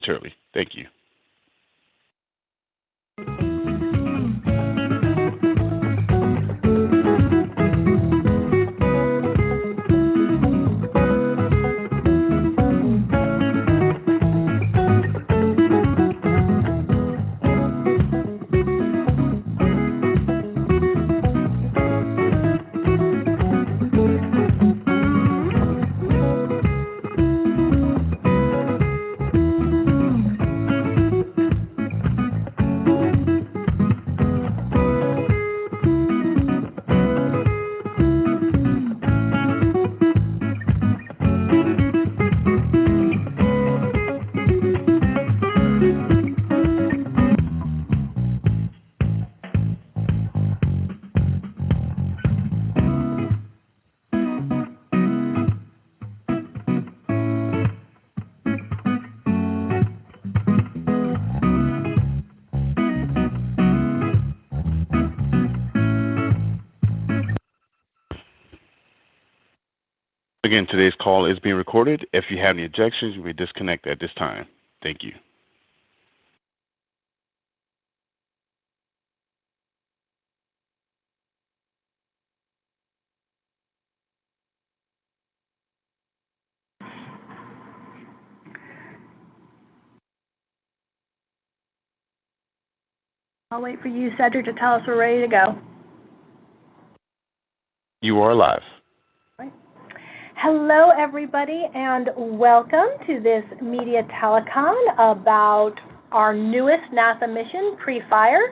momentarily. Thank you. Again, today's call is being recorded. If you have any objections, you may disconnect at this time. Thank you. I'll wait for you, Cedric, to tell us we're ready to go. You are live. Hello, everybody, and welcome to this media telecon about our newest NASA mission, PREFIRE.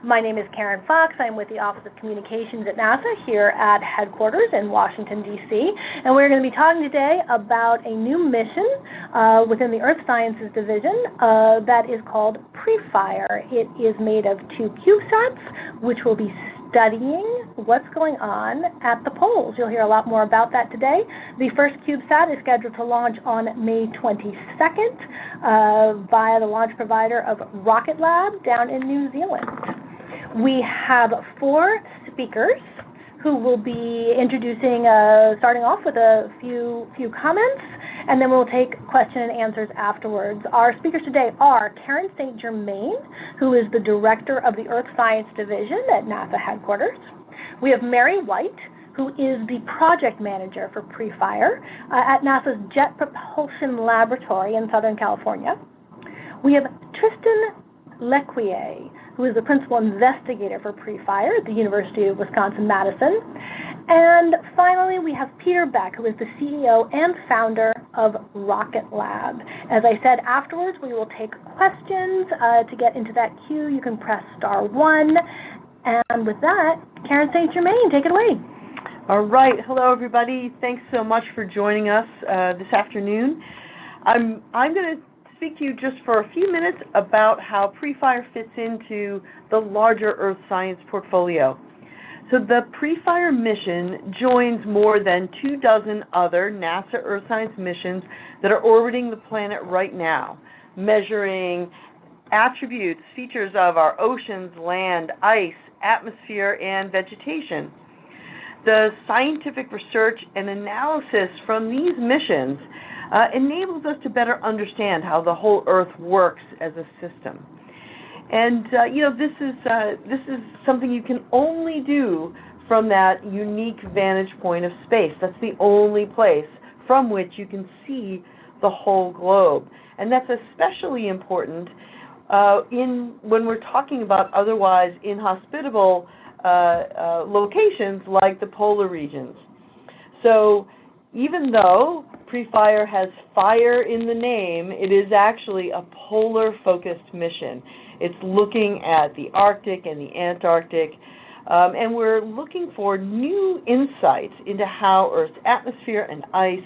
My name is Karen Fox. I'm with the Office of Communications at NASA here at headquarters in Washington, D.C., and we're going to be talking today about a new mission within the Earth Sciences Division that is called PREFIRE. It is made of 2 CubeSats, which will be studying what's going on at the poles. You'll hear a lot more about that today. The first CubeSat is scheduled to launch on May 22nd via the launch provider of Rocket Lab down in New Zealand. We have 4 speakers who will be introducing, starting off with a few comments, and then we'll take question and answers afterwards. Our speakers today are Karen St. Germain, who is the Director of the Earth Science Division at NASA headquarters. We have Mary White, who is the Project Manager for PREFIRE at NASA's Jet Propulsion Laboratory in Southern California. We have Tristan L'Ecuyer, who is the Principal Investigator for PREFIRE at the University of Wisconsin-Madison. And finally, we have Beck, who is the CEO and founder of Rocket Lab. As I said, afterwards, we will take questions. To get into that queue, you can press *1. And with that, Karen St. Germain, take it away. All right. Hello, everybody. Thanks so much for joining us this afternoon. I'm going to speak to you just for a few minutes about how PREFIRE fits into the larger Earth science portfolio. So the PREFIRE mission joins more than 24 other NASA Earth science missions that are orbiting the planet right now, measuring attributes, features of our oceans, land, ice, atmosphere, and vegetation. The scientific research and analysis from these missions enables us to better understand how the whole Earth works as a system. And this is something you can only do from that unique vantage point of space. That's the only place from which you can see the whole globe. And that's especially important when we're talking about otherwise inhospitable locations like the polar regions. So even though PREFIRE has fire in the name, it is actually a polar-focused mission. It's looking at the Arctic and the Antarctic, and we're looking for new insights into how Earth's atmosphere and ice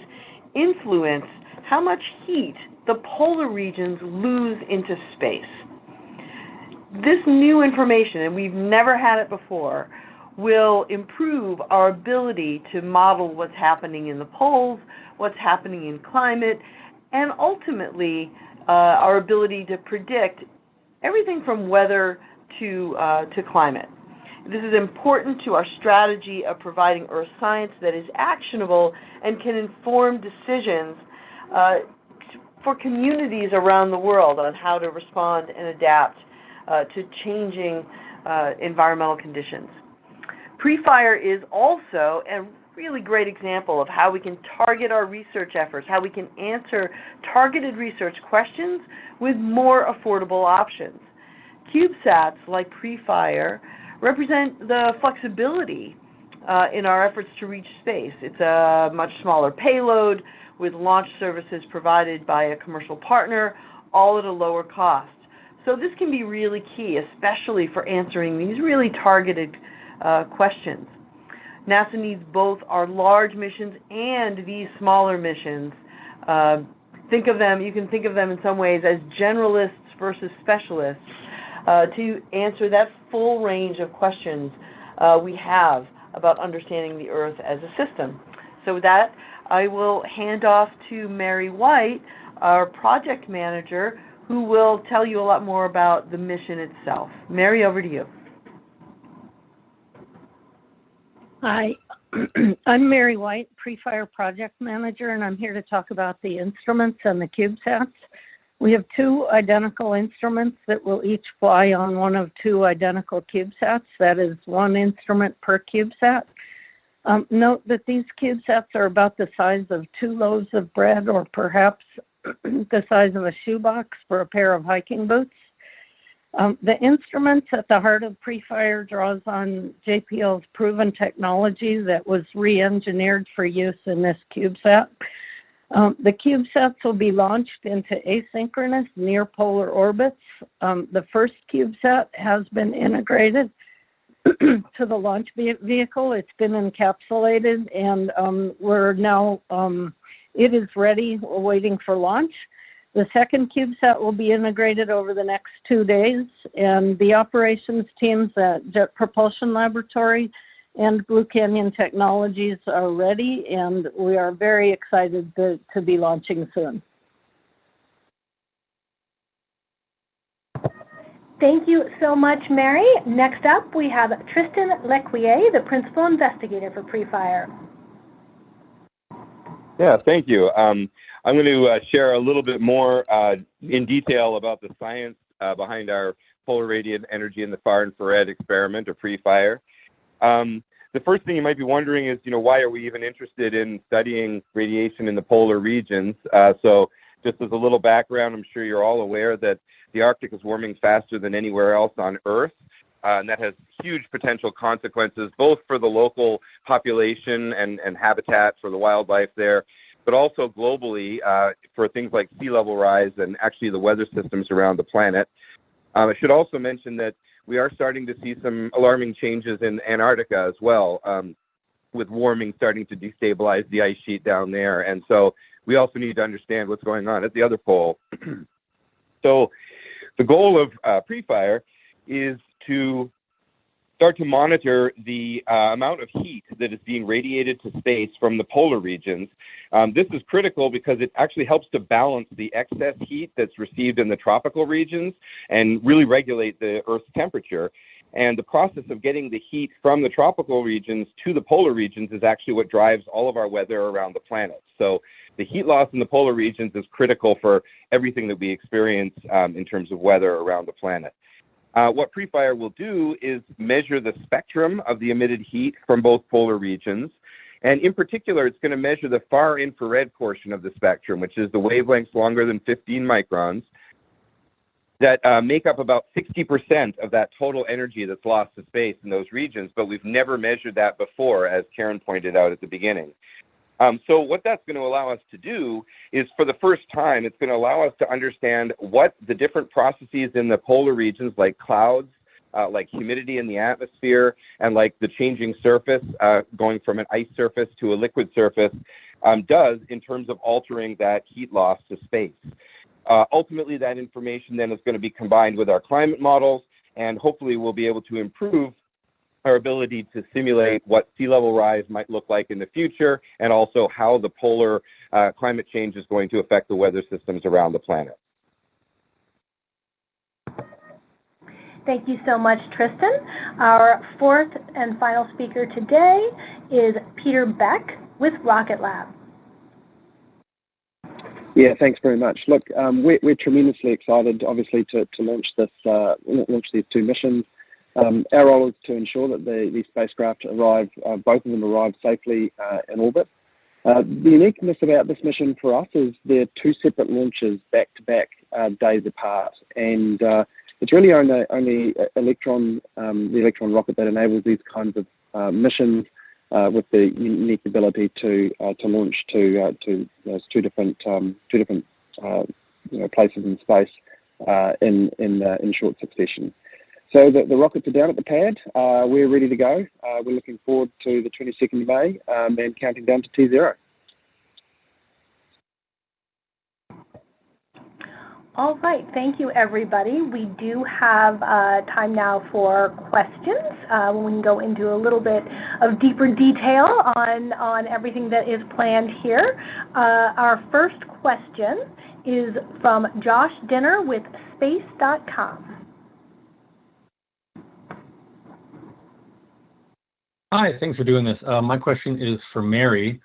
influence how much heat the polar regions lose into space. This new information, and we've never had it before, will improve our ability to model what's happening in the poles, what's happening in climate, and ultimately our ability to predict everything from weather to climate. This is important to our strategy of providing Earth science that is actionable and can inform decisions for communities around the world on how to respond and adapt to changing environmental conditions. PREFIRE is also a really great example of how we can target our research efforts, how we can answer targeted research questions with more affordable options. CubeSats like PREFIRE represent the flexibility in our efforts to reach space. It's a much smaller payload with launch services provided by a commercial partner, all at a lower cost. So this can be really key, especially for answering these really targeted questions. NASA needs both our large missions and these smaller missions. You can think of them in some ways as generalists versus specialists to answer that full range of questions we have about understanding the Earth as a system. So with that, I will hand off to Mary White, our project manager, who will tell you a lot more about the mission itself. Mary, over to you. Hi, I'm Mary White, PREFIRE project manager, and I'm here to talk about the instruments and the CubeSats. We have two identical instruments that will each fly on one of two identical CubeSats. That is one instrument per CubeSat. Note that these CubeSats are about the size of 2 loaves of bread, or perhaps the size of a shoebox for a pair of hiking boots. The instruments at the heart of PREFIRE draws on JPL's proven technology that was re-engineered for use in this CubeSat. The CubeSats will be launched into asynchronous near-polar orbits. The first CubeSat has been integrated to the launch vehicle. It's been encapsulated, and we're now, it is ready, waiting for launch. The second CubeSat will be integrated over the next 2 days, and the operations teams at Jet Propulsion Laboratory and Blue Canyon Technologies are ready, and we are very excited to be launching soon. Thank you so much, Mary. Next up, we have Tristan L'Ecuyer, the principal investigator for PREFIRE. Yeah, thank you. I'm going to share a little bit more in detail about the science behind our polar radiant energy in the far infrared experiment, or PREFIRE. The first thing you might be wondering is, why are we even interested in studying radiation in the polar regions? So just as a little background, I'm sure you're all aware that the Arctic is warming faster than anywhere else on Earth. And that has huge potential consequences, both for the local population and habitat for the wildlife there, but also globally for things like sea level rise and actually the weather systems around the planet. I should also mention that we are starting to see some alarming changes in Antarctica as well, with warming starting to destabilize the ice sheet down there. And so we also need to understand what's going on at the other pole. So the goal of PREFIRE is to start to monitor the amount of heat that is being radiated to space from the polar regions. This is critical because it actually helps to balance the excess heat that's received in the tropical regions and really regulate the Earth's temperature. And the process of getting the heat from the tropical regions to the polar regions is actually what drives all of our weather around the planet. So the heat loss in the polar regions is critical for everything that we experience in terms of weather around the planet. What PREFIRE will do is measure the spectrum of the emitted heat from both polar regions. And in particular, it's going to measure the far infrared portion of the spectrum, which is the wavelengths longer than 15 microns, that make up about 60% of that total energy that's lost to space in those regions. But we've never measured that before, as Karen pointed out at the beginning. So what that's going to allow us to do is, for the first time, it's going to allow us to understand what the different processes in the polar regions, like clouds, like humidity in the atmosphere, and like the changing surface, going from an ice surface to a liquid surface, does in terms of altering that heat loss to space. Ultimately, that information then is going to be combined with our climate models, and hopefully we'll be able to improve our ability to simulate what sea level rise might look like in the future, and also how the polar climate change is going to affect the weather systems around the planet. Thank you so much, Tristan. Our fourth and final speaker today is Peter Beck with Rocket Lab. Yeah, thanks very much. Look, we're tremendously excited, obviously, to launch launch these two missions. Our role is to ensure that the spacecraft both of them arrive safely in orbit. The uniqueness about this mission for us is they're two separate launches back-to-back days apart, and it's really only the Electron rocket that enables these kinds of missions with the unique ability to launch to those two different places in space in short succession. So the rockets are down at the pad. We're ready to go. We're looking forward to the 22nd of May and counting down to T0. All right, thank you, everybody. We do have time now for questions when we can go into a little bit of deeper detail on everything that is planned here. Our first question is from Josh Dinner with Space.com. Hi, thanks for doing this. My question is for Mary.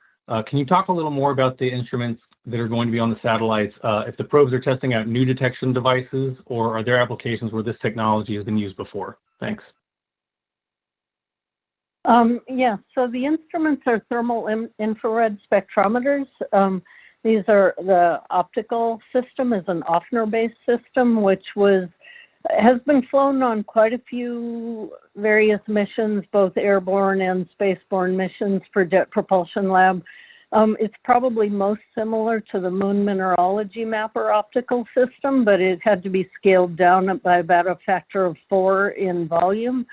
Can you talk a little more about the instruments that are going to be on the satellites, if the probes are testing out new detection devices, or are there applications where this technology has been used before? Thanks. Yeah, so the instruments are thermal infrared spectrometers. These are, the optical system is an Offner-based system, which has been flown on quite a few various missions, both airborne and spaceborne missions for Jet Propulsion Lab. It's probably most similar to the Moon Mineralogy Mapper optical system, but it had to be scaled down by about a factor of 4 in volume.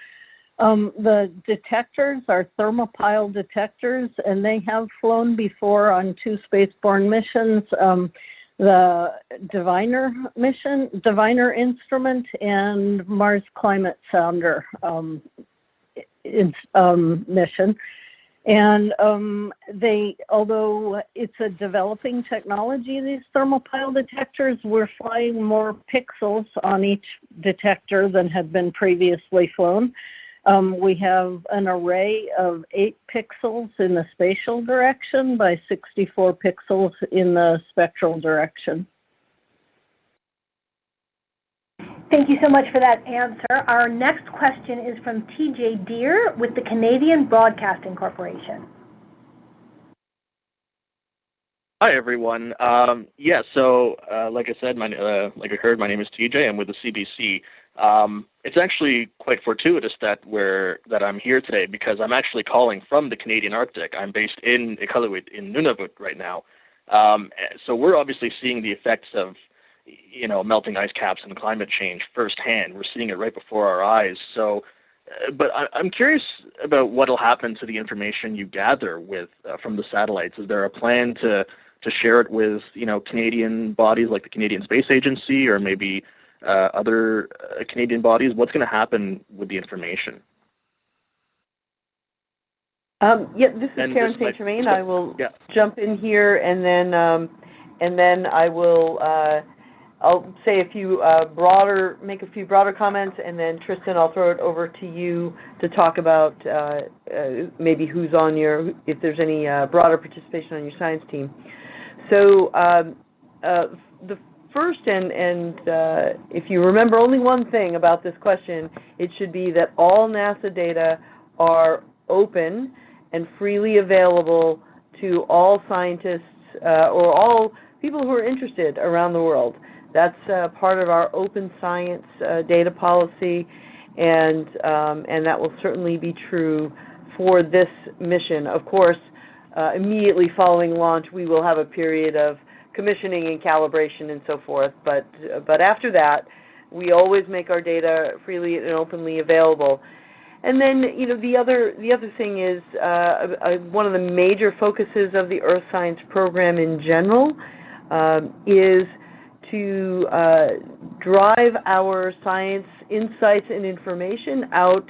The detectors are thermopile detectors, and they have flown before on 2 spaceborne missions, the Diviner instrument and Mars Climate Sounder mission. And although it's a developing technology, these thermopile detectors, we're flying more pixels on each detector than had been previously flown. We have an array of 8 pixels in the spatial direction by 64 pixels in the spectral direction. Thank you so much for that answer. Our next question is from TJ Deere with the Canadian Broadcasting Corporation. Hi, everyone. So like I said, like I heard, my name is TJ. I'm with the CBC. It's actually quite fortuitous that I'm here today because I'm actually calling from the Canadian Arctic. I'm based in Iqaluit in Nunavut right now. So we're obviously seeing the effects of melting ice caps and climate change firsthand. We're seeing it right before our eyes. So, but I'm curious about what will happen to the information you gather from the satellites. Is there a plan to share it with Canadian bodies like the Canadian Space Agency or maybe other Canadian bodies? What's going to happen with the information? This is Karen St. Germain. I will jump in here, and then I will. I'll say make a few broader comments, and then Tristan, I'll throw it over to you to talk about maybe if there's any broader participation on your science team. So the first, and if you remember only one thing about this question, it should be that all NASA data are open and freely available to all scientists or all people who are interested around the world. That's part of our open science data policy, and that will certainly be true for this mission. Of course, immediately following launch, we will have a period of commissioning and calibration and so forth. But after that, we always make our data freely and openly available. And then, the other thing is one of the major focuses of the Earth Science program in general is to drive our science insights and information out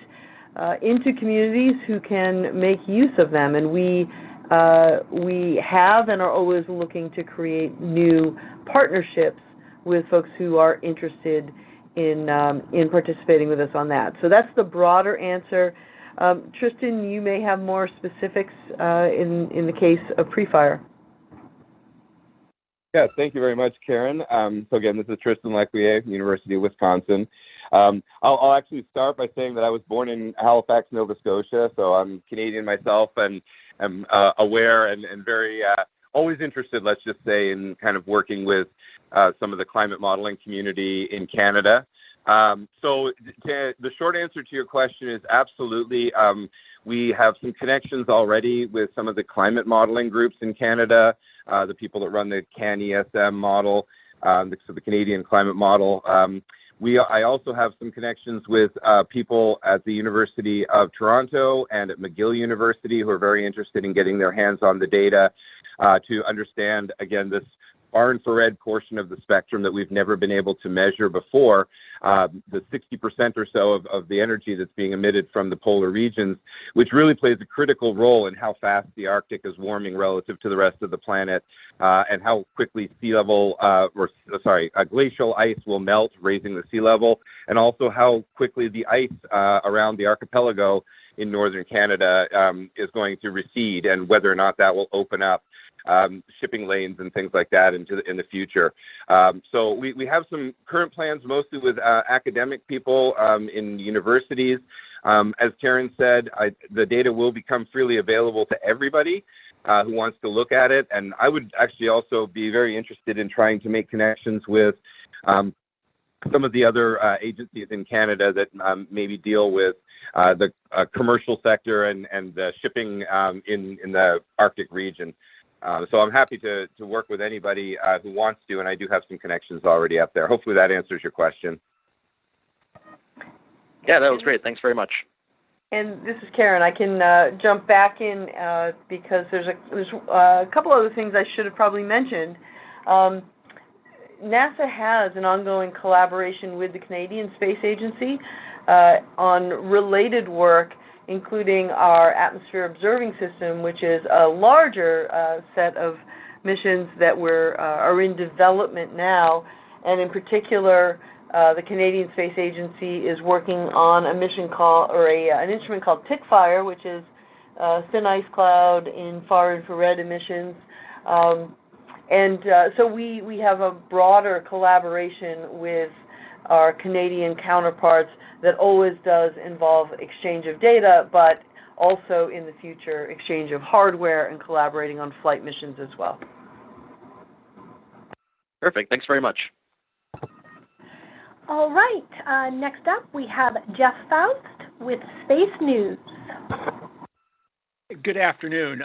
into communities who can make use of them. And we have and are always looking to create new partnerships with folks who are interested in participating with us on that. So that's the broader answer. Tristan, you may have more specifics in the case of PREFIRE. Yeah, thank you very much, Karen. So again, this is Tristan L'Ecuyer, University of Wisconsin. I'll actually start by saying that I was born in Halifax, Nova Scotia, so I'm Canadian myself and am aware and very always interested, let's just say, in kind of working with some of the climate modeling community in Canada. So the short answer to your question is absolutely. We have some connections already with some of the climate modeling groups in Canada, the people that run the CAN-ESM model, so the Canadian climate model. I also have some connections with people at the University of Toronto and at McGill University who are very interested in getting their hands on the data to understand, again, this far infrared portion of the spectrum that we've never been able to measure before, the 60% or so of the energy that's being emitted from the polar regions, which really plays a critical role in how fast the Arctic is warming relative to the rest of the planet, and how quickly glacial ice will melt, raising the sea level, and also how quickly the ice around the archipelago in northern Canada is going to recede, and whether or not that will open up shipping lanes and things like that in the future. So we have some current plans mostly with academic people in universities. As Karen said, the data will become freely available to everybody who wants to look at it. And I would actually also be very interested in trying to make connections with some of the other agencies in Canada that maybe deal with the commercial sector and shipping in the Arctic region. So I'm happy to work with anybody who wants to, and I do have some connections already up there. Hopefully that answers your question. Yeah, that was great. Thanks very much. And this is Karen. I can jump back in because there's a couple other things I should have probably mentioned. NASA has an ongoing collaboration with the Canadian Space Agency on related work, including our atmosphere observing system, which is a larger set of missions that are in development now. And in particular, the Canadian Space Agency is working on a mission an instrument called PREFIRE, which is thin ice cloud in far infrared emissions. So we have a broader collaboration with our Canadian counterparts that always does involve exchange of data, but also in the future exchange of hardware and collaborating on flight missions as well. Perfect. Thanks very much. All right. Next up, we have Jeff Faust with Space News. Good afternoon.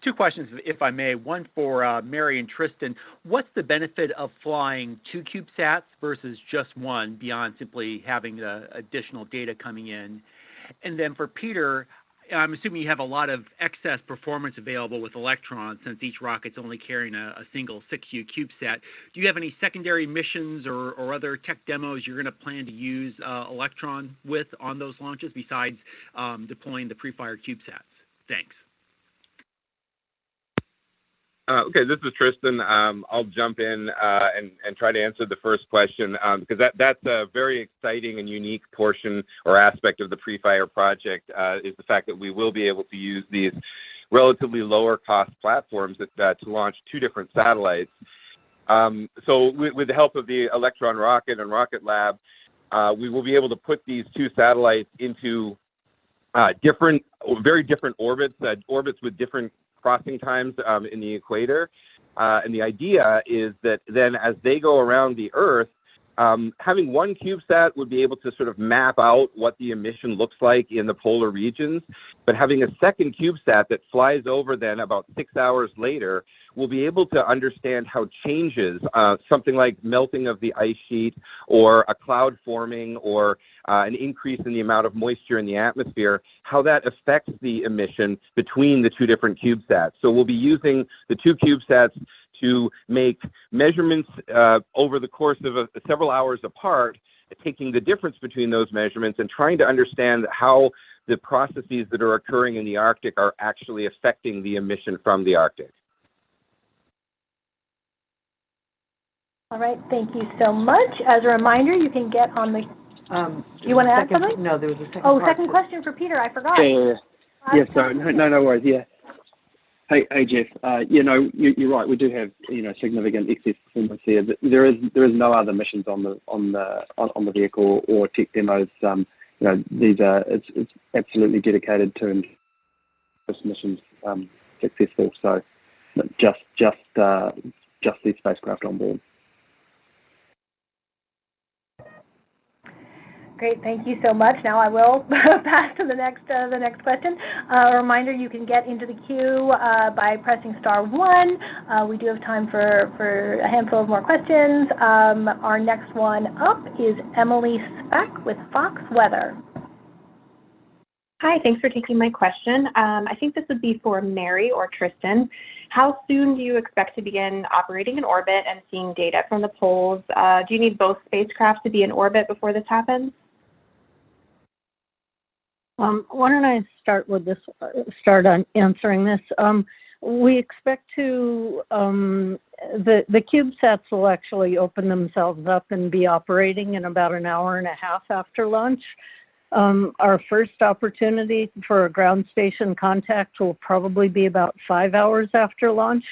Two questions, if I may. One for Mary and Tristan. What's the benefit of flying 2 CubeSats versus just one beyond simply having the additional data coming in? And then for Peter, I'm assuming you have a lot of excess performance available with Electron since each rocket's only carrying a single 6U CubeSat. Do you have any secondary missions or other tech demos you're going to plan to use Electron with on those launches besides deploying the PREFIRE CubeSats? Thanks. Okay, this is Tristan. I'll jump in and try to answer the first question because that's a very exciting and unique portion or aspect of the PREFIRE project is the fact that we will be able to use these relatively lower cost platforms to launch 2 different satellites. So with the help of the Electron rocket and Rocket Lab, we will be able to put these 2 satellites into very different orbits, orbits with different crossing times in the equator. And the idea is that then as they go around the Earth, having one CubeSat would be able to sort of map out what the emission looks like in the polar regions, but having a second CubeSat that flies over then about 6 hours later will be able to understand how changes, something like melting of the ice sheet or a cloud forming or an increase in the amount of moisture in the atmosphere, how that affects the emission between the 2 different CubeSats. So we'll be using the 2 CubeSats to make measurements over the course of several hours apart, taking the difference between those measurements and trying to understand how the processes that are occurring in the Arctic are actually affecting the emission from the Arctic. All right, thank you so much. As a reminder, you can get on the... you want to add something? No, there was a second second question for Peter. I forgot. Yeah, sorry. No worries, yeah. Hey Jeff. You're right. We do have significant excess performance here. There is no other missions on the vehicle or tech demos. These are it's absolutely dedicated to this mission's successful. So just these spacecraft on board. Great, thank you so much. Now I will pass to the next question. A reminder, you can get into the queue by pressing *1. We do have time for a handful of more questions. Our next one up is Emily Speck with Fox Weather. Hi, thanks for taking my question. I think this would be for Mary or Tristan. How soon do you expect to begin operating in orbit and seeing data from the poles? Do you need both spacecraft to be in orbit before this happens? Why don't I start on answering this? We expect to, the CubeSats will actually open themselves up and be operating in about an hour and a half after launch. Our first opportunity for a ground station contact will probably be about 5 hours after launch,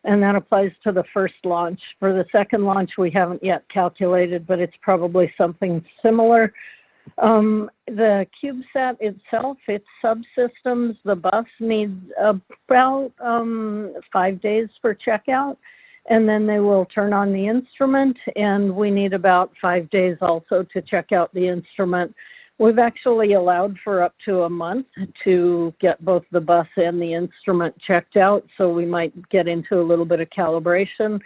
and that applies to the first launch. For the second launch, we haven't yet calculated, but it's probably something similar. The CubeSat itself, its subsystems, the bus needs about 5 days for checkout, and then they will turn on the instrument, and we need about 5 days also to check out the instrument. We've actually allowed for up to a month to get both the bus and the instrument checked out, so we might get into a little bit of calibration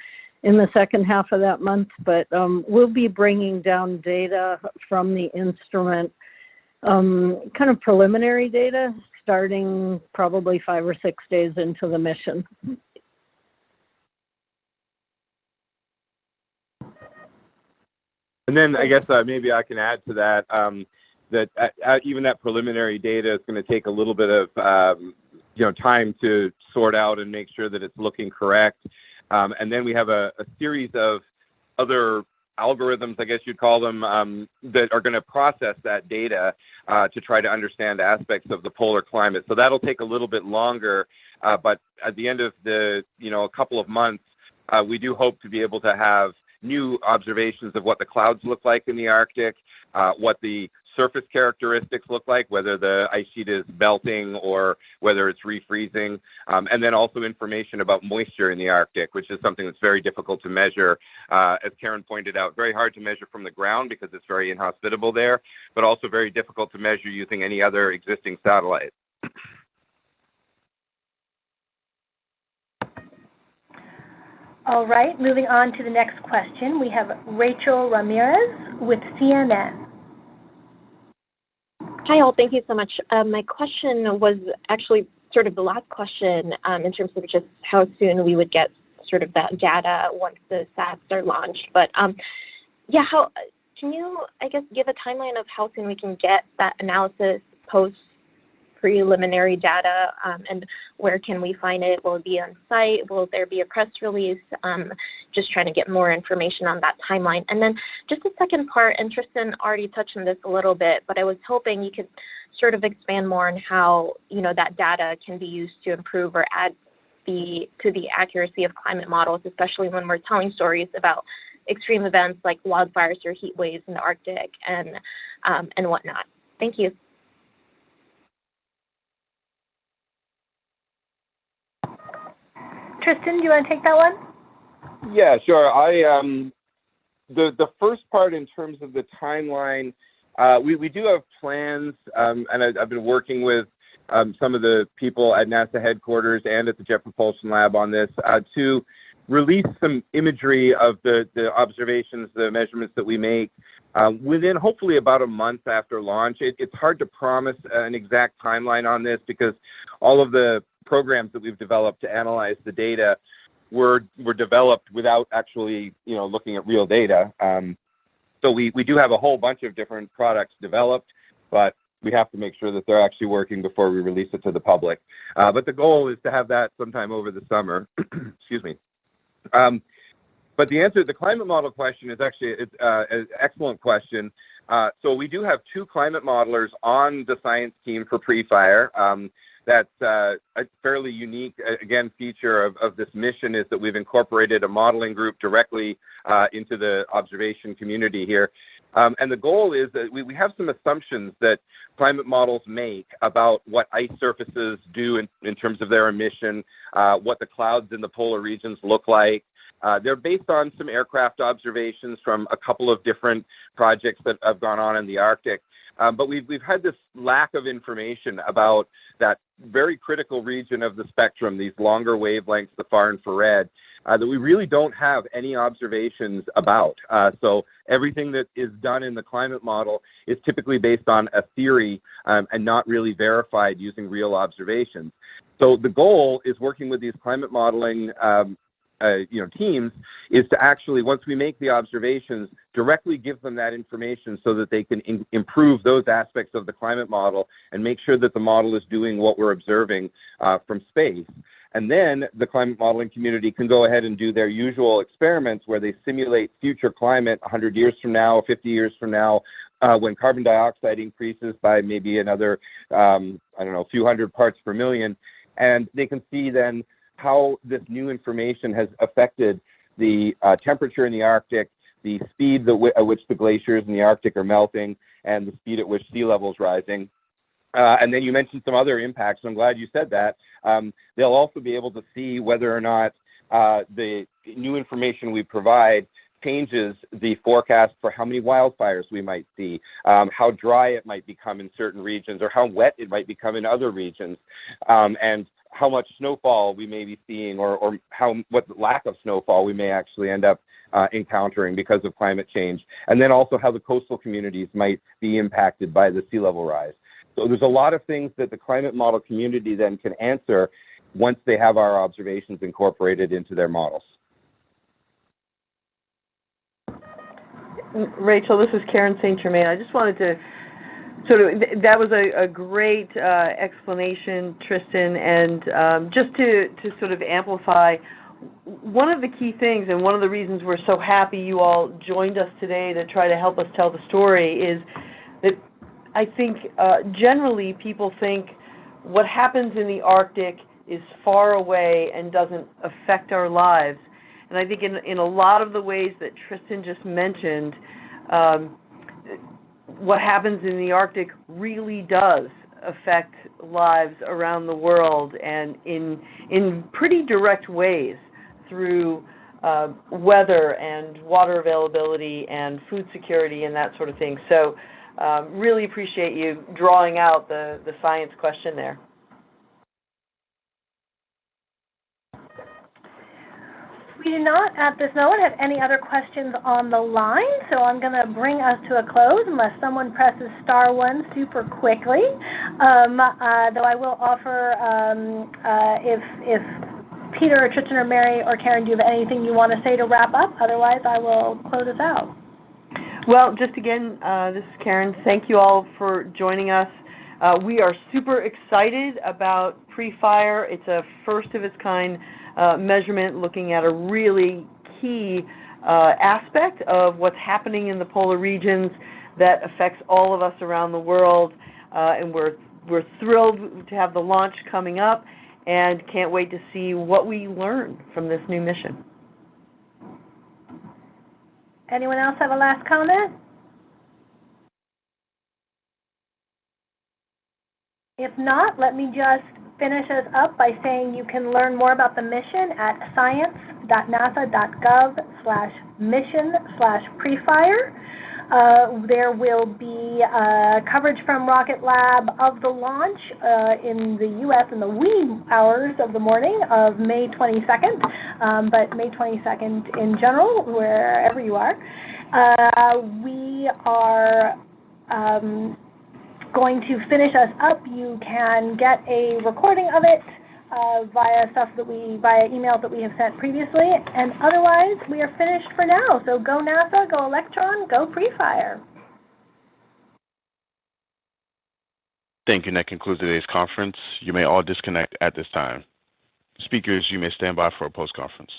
in the second half of that month, but we'll be bringing down data from the instrument, kind of preliminary data, starting probably 5 or 6 days into the mission. And then I guess maybe I can add to that, even that preliminary data is going to take a little bit of time to sort out and make sure that it's looking correct. And then we have a series of other algorithms, I guess you'd call them, that are going to process that data to try to understand aspects of the polar climate. So that'll take a little bit longer, but at the end of a couple of months, we do hope to be able to have new observations of what the clouds look like in the Arctic, what the surface characteristics look like, whether the ice sheet is melting or whether it's refreezing, and then also information about moisture in the Arctic, which is something that's very difficult to measure. As Karen pointed out, very hard to measure from the ground because it's very inhospitable there, but also very difficult to measure using any other existing satellite. All right, moving on to the next question. We have Rachel Ramirez with CNN. Hi all, thank you so much. My question was actually sort of the last question in terms of just how soon we would get sort of that data once the sats are launched. But how can you, I guess, give a timeline of how soon we can get that analysis post preliminary data, and where can we find it? Will it be on site? Will there be a press release? Just trying to get more information on that timeline. And then just the second part, and Tristan already touched on this a little bit, but I was hoping you could sort of expand more on how, that data can be used to improve or add to the accuracy of climate models, especially when we're telling stories about extreme events like wildfires or heat waves in the Arctic and whatnot. Thank you. Tristan, do you want to take that one? Yeah, sure. The first part in terms of the timeline, we do have plans, and I've been working with some of the people at NASA headquarters and at the Jet Propulsion Lab on this to release some imagery of the observations, the measurements that we make within hopefully about a month after launch. It's hard to promise an exact timeline on this because all of the programs that we've developed to analyze the data were developed without actually looking at real data. So we do have a whole bunch of different products developed, but we have to make sure that they're actually working before we release it to the public. But the goal is to have that sometime over the summer. Excuse me. But the answer to the climate model question is actually an excellent question. So we do have 2 climate modelers on the science team for PREFIRE. that's a fairly unique, again, feature of this mission is that we've incorporated a modeling group directly into the observation community here. And the goal is that we have some assumptions that climate models make about what ice surfaces do in terms of their emission, what the clouds in the polar regions look like. They're based on some aircraft observations from a couple of different projects that have gone on in the Arctic. But we've had this lack of information about that very critical region of the spectrum, these longer wavelengths, the far infrared, that we really don't have any observations about. So everything that is done in the climate model is typically based on a theory and not really verified using real observations. So the goal is working with these climate modeling teams is to actually, once we make the observations, directly give them that information so that they can improve those aspects of the climate model and make sure that the model is doing what we're observing from space. And then the climate modeling community can go ahead and do their usual experiments where they simulate future climate 100 years from now, 50 years from now, when carbon dioxide increases by maybe another, a few hundred parts per million. And they can see then how this new information has affected the temperature in the Arctic, the speed at which the glaciers in the Arctic are melting, and the speed at which sea level is rising. And then you mentioned some other impacts. I'm glad you said that. They'll also be able to see whether or not the new information we provide changes the forecast for how many wildfires we might see, how dry it might become in certain regions, or how wet it might become in other regions, and how much snowfall we may be seeing, or what lack of snowfall we may actually end up encountering because of climate change, and then also how the coastal communities might be impacted by the sea level rise. So there's a lot of things that the climate model community then can answer once they have our observations incorporated into their models. Rachel, this is Karen St. Germain. I just wanted to that was a great explanation, Tristan, and just to sort of amplify, one of the key things and one of the reasons we're so happy you all joined us today to try to help us tell the story is that I think generally people think what happens in the Arctic is far away and doesn't affect our lives. And I think in a lot of the ways that Tristan just mentioned, what happens in the Arctic really does affect lives around the world, and in pretty direct ways through weather and water availability and food security and that sort of thing. So really appreciate you drawing out the science question there. We do not at this moment have any other questions on the line, so I'm going to bring us to a close unless someone presses *1 super quickly. Though I will offer, if Peter or Tristan or Mary or Karen, do you have anything you want to say to wrap up? Otherwise, I will close us out. Well, just again, this is Karen. Thank you all for joining us. We are super excited about PREFIRE. It's a first of its kind measurement looking at a really key aspect of what's happening in the polar regions that affects all of us around the world. And we're thrilled to have the launch coming up and can't wait to see what we learn from this new mission. Anyone else have a last comment? If not, let me just finish us up by saying you can learn more about the mission at science.nasa.gov/mission/PREFIRE. There will be coverage from Rocket Lab of the launch in the U.S. in the wee hours of the morning of May 22nd, but May 22nd in general, wherever you are. We are going to finish us up. You can get a recording of it via emails that we have sent previously, and otherwise we are finished for now. So go NASA, go Electron, go PREFIRE. Thank you, and that concludes today's conference. You may all disconnect at this time. Speakers, you may stand by for a post-conference.